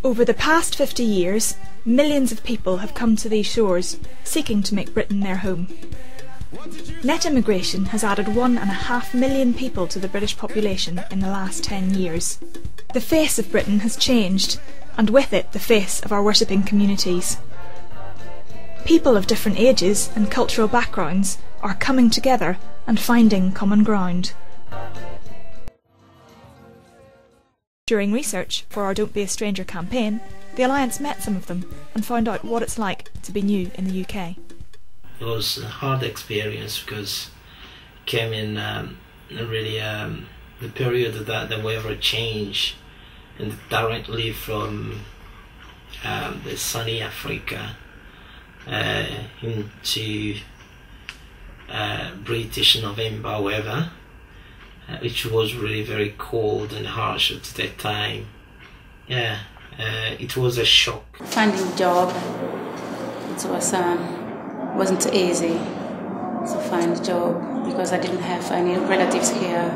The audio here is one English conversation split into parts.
Over the past 50 years, millions of people have come to these shores, seeking to make Britain their home. Net immigration has added 1.5 million people to the British population in the last 10 years. The face of Britain has changed, and with it the face of our worshipping communities. People of different ages and cultural backgrounds are coming together and finding common ground. During research for our Don't Be a Stranger campaign, the Alliance met some of them and found out what it's like to be new in the UK. It was a hard experience because it came in really the period that the weather changed, and directly from the sunny Africa into British November weather, which was really very cold and harsh at that time. Yeah, it was a shock. Finding a job, it wasn't easy to find a job because I didn't have any relatives here,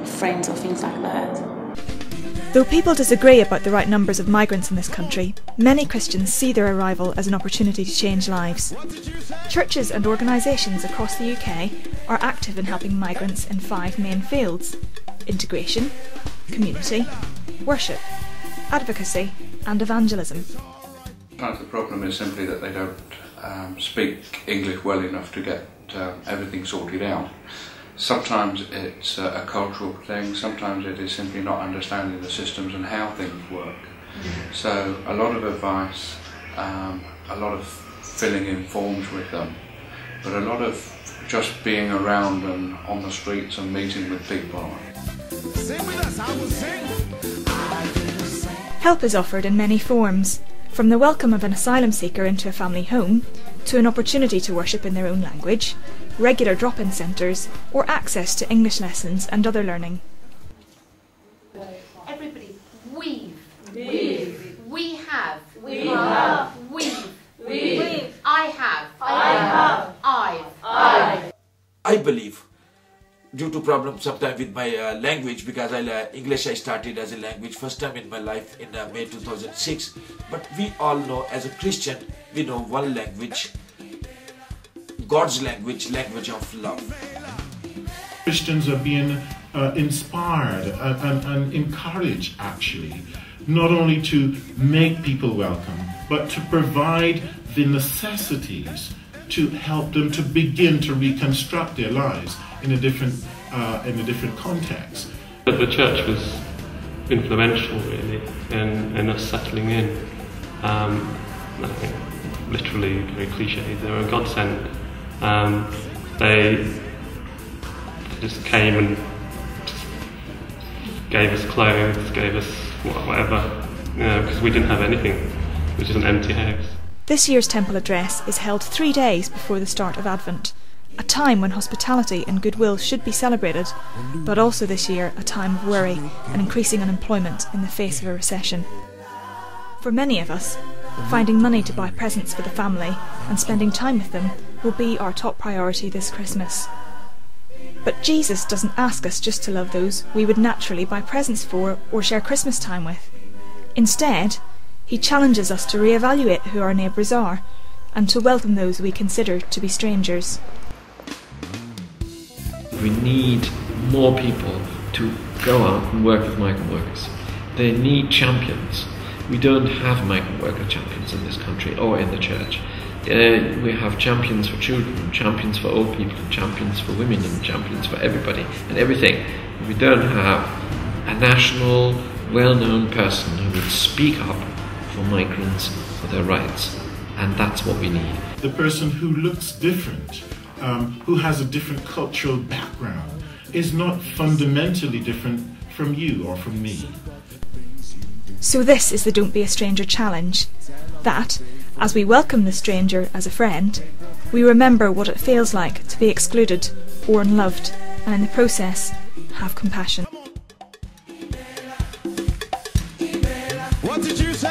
friends or things like that. Though people disagree about the right numbers of migrants in this country, many Christians see their arrival as an opportunity to change lives. Churches and organisations across the UK are active in helping migrants in 5 main fields: integration, community, worship, advocacy and evangelism. Sometimes the problem is simply that they don't speak English well enough to get everything sorted out. Sometimes it's a cultural thing, sometimes it is simply not understanding the systems and how things work. So a lot of advice, a lot of filling in forms with them, but a lot of just being around and on the streets and meeting with people. Help is offered in many forms, from the welcome of an asylum seeker into a family home, to an opportunity to worship in their own language, regular drop-in centres, or access to English lessons and other learning. Everybody, weave. Weave. We have. We have. Weave. Weave. I have. I have. I. I believe, due to problems sometimes with my language, because English I started as a language first time in my life in May 2006. But we all know, as a Christian, we know one language, God's language, language of love. Christians are being inspired and encouraged, actually, not only to make people welcome, but to provide the necessities to help them to begin to reconstruct their lives in a different context. The church was influential, really, in us settling in. I think, literally, very cliche, they were a godsend. They just came and just gave us clothes, gave us whatever, because we didn't have anything. It was just an empty house. This year's temple address is held 3 days before the start of Advent, a time when hospitality and goodwill should be celebrated, but also this year a time of worry and increasing unemployment in the face of a recession. For many of us, finding money to buy presents for the family and spending time with them will be our top priority this Christmas. But Jesus doesn't ask us just to love those we would naturally buy presents for or share Christmas time with. Instead, he challenges us to re-evaluate who our neighbours are and to welcome those we consider to be strangers. We need more people to go out and work with migrant workers. They need champions. We don't have migrant worker champions in this country or in the church. We have champions for children, champions for old people, champions for women, and champions for everybody and everything. We don't have a national, well-known person who would speak up for migrants, for their rights, and that's what we need. The person who looks different, who has a different cultural background, is not fundamentally different from you or from me. So this is the Don't Be a Stranger challenge, that, as we welcome the stranger as a friend, we remember what it feels like to be excluded or unloved, and in the process, have compassion. What did you say?